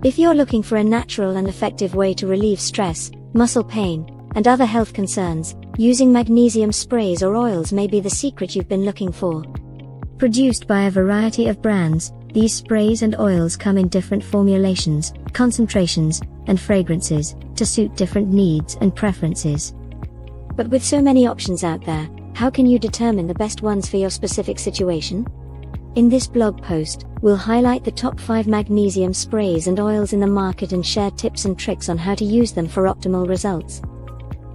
If you're looking for a natural and effective way to relieve stress, muscle pain, and other health concerns, using magnesium sprays or oils may be the secret you've been looking for. Produced by a variety of brands, these sprays and oils come in different formulations, concentrations, and fragrances, to suit different needs and preferences. But with so many options out there, how can you determine the best ones for your specific situation? In this blog post, we'll highlight the top 5 magnesium sprays and oils in the market and share tips and tricks on how to use them for optimal results.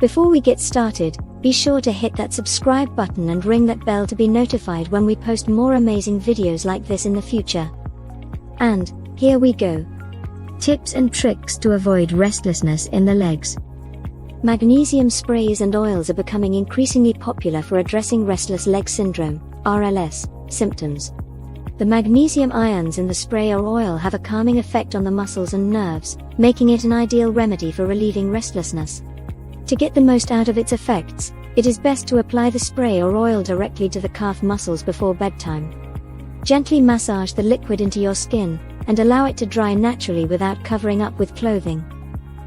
Before we get started, be sure to hit that subscribe button and ring that bell to be notified when we post more amazing videos like this in the future. And, here we go. Tips and tricks to avoid restlessness in the legs. Magnesium sprays and oils are becoming increasingly popular for addressing restless leg syndrome, RLS, symptoms. The magnesium ions in the spray or oil have a calming effect on the muscles and nerves, making it an ideal remedy for relieving restlessness. To get the most out of its effects, it is best to apply the spray or oil directly to the calf muscles before bedtime. Gently massage the liquid into your skin, and allow it to dry naturally without covering up with clothing.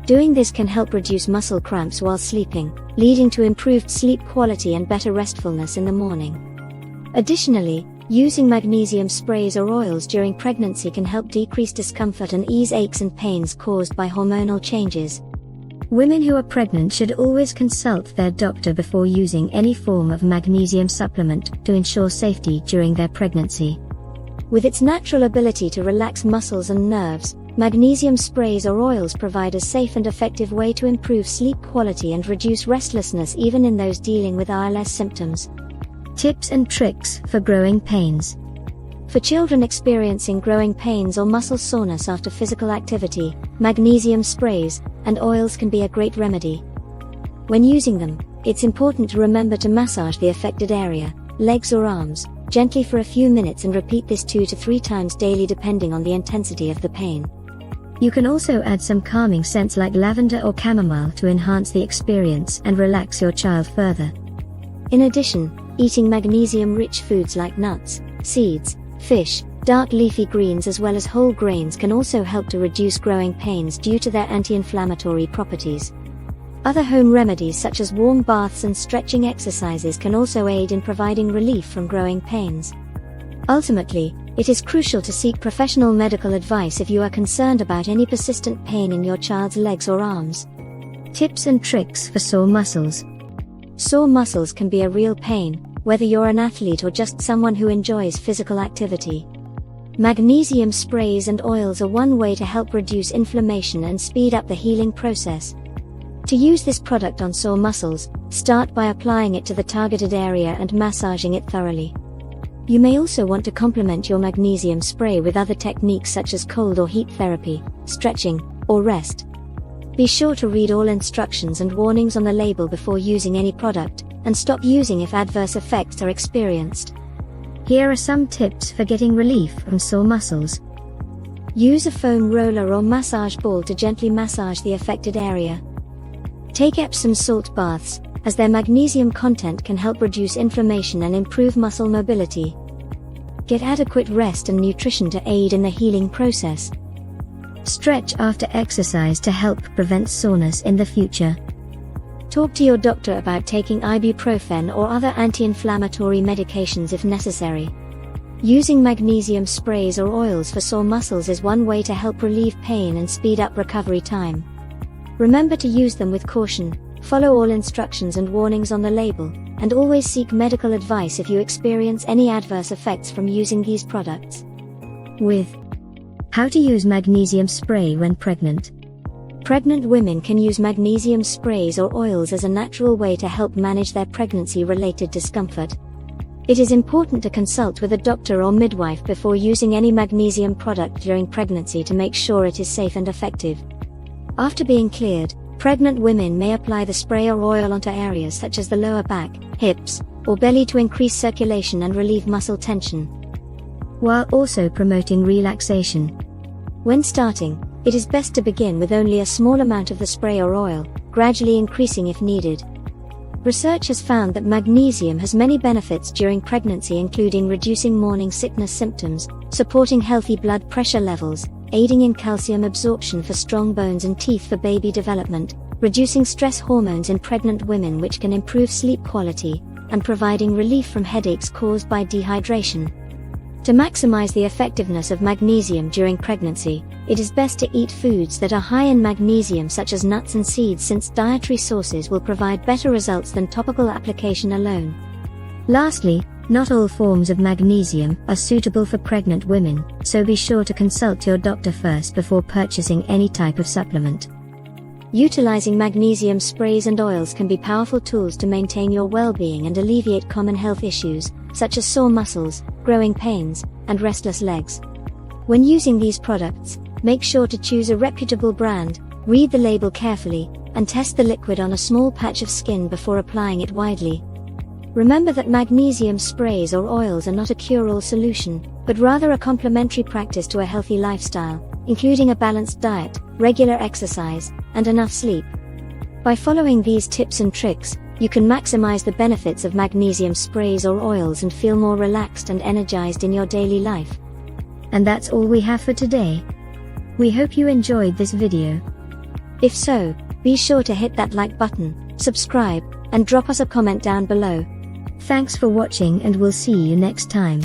Doing this can help reduce muscle cramps while sleeping, leading to improved sleep quality and better restfulness in the morning. Additionally, using magnesium sprays or oils during pregnancy can help decrease discomfort and ease aches and pains caused by hormonal changes. Women who are pregnant should always consult their doctor before using any form of magnesium supplement to ensure safety during their pregnancy. With its natural ability to relax muscles and nerves, magnesium sprays or oils provide a safe and effective way to improve sleep quality and reduce restlessness even in those dealing with RLS symptoms. Tips and tricks for growing pains. For children experiencing growing pains or muscle soreness after physical activity, magnesium sprays and oils can be a great remedy. When using them, it's important to remember to massage the affected area, legs or arms, gently for a few minutes and repeat this 2 to 3 times daily depending on the intensity of the pain. You can also add some calming scents like lavender or chamomile to enhance the experience and relax your child further. In addition, eating magnesium-rich foods like nuts, seeds, fish, dark leafy greens as well as whole grains can also help to reduce growing pains due to their anti-inflammatory properties. Other home remedies such as warm baths and stretching exercises can also aid in providing relief from growing pains. Ultimately, it is crucial to seek professional medical advice if you are concerned about any persistent pain in your child's legs or arms. Tips and tricks for sore muscles. Sore muscles can be a real pain, whether you're an athlete or just someone who enjoys physical activity. Magnesium sprays and oils are one way to help reduce inflammation and speed up the healing process. To use this product on sore muscles, start by applying it to the targeted area and massaging it thoroughly. You may also want to complement your magnesium spray with other techniques such as cold or heat therapy, stretching, or rest. Be sure to read all instructions and warnings on the label before using any product, and stop using if adverse effects are experienced. Here are some tips for getting relief from sore muscles. Use a foam roller or massage ball to gently massage the affected area. Take Epsom salt baths, as their magnesium content can help reduce inflammation and improve muscle mobility. Get adequate rest and nutrition to aid in the healing process. Stretch after exercise to help prevent soreness in the future. Talk to your doctor about taking ibuprofen or other anti-inflammatory medications if necessary. Using magnesium sprays or oils for sore muscles is one way to help relieve pain and speed up recovery time. Remember to use them with caution, follow all instructions and warnings on the label, and always seek medical advice if you experience any adverse effects from using these products. With how to use magnesium spray when pregnant. Pregnant women can use magnesium sprays or oils as a natural way to help manage their pregnancy-related discomfort. It is important to consult with a doctor or midwife before using any magnesium product during pregnancy to make sure it is safe and effective. After being cleared, pregnant women may apply the spray or oil onto areas such as the lower back, hips, or belly to increase circulation and relieve muscle tension, while also promoting relaxation. When starting, it is best to begin with only a small amount of the spray or oil, gradually increasing if needed. Research has found that magnesium has many benefits during pregnancy, including reducing morning sickness symptoms, supporting healthy blood pressure levels, aiding in calcium absorption for strong bones and teeth for baby development, reducing stress hormones in pregnant women which can improve sleep quality, and providing relief from headaches caused by dehydration. To maximize the effectiveness of magnesium during pregnancy, it is best to eat foods that are high in magnesium such as nuts and seeds, since dietary sources will provide better results than topical application alone. Lastly, not all forms of magnesium are suitable for pregnant women, so be sure to consult your doctor first before purchasing any type of supplement. Utilizing magnesium sprays and oils can be powerful tools to maintain your well-being and alleviate common health issues, such as sore muscles, growing pains, and restless legs. When using these products, make sure to choose a reputable brand, read the label carefully, and test the liquid on a small patch of skin before applying it widely. Remember that magnesium sprays or oils are not a cure-all solution, but rather a complementary practice to a healthy lifestyle, including a balanced diet, regular exercise, and enough sleep. By following these tips and tricks, you can maximize the benefits of magnesium sprays or oils and feel more relaxed and energized in your daily life. And that's all we have for today. We hope you enjoyed this video. If so, be sure to hit that like button, subscribe, and drop us a comment down below. Thanks for watching, and we'll see you next time.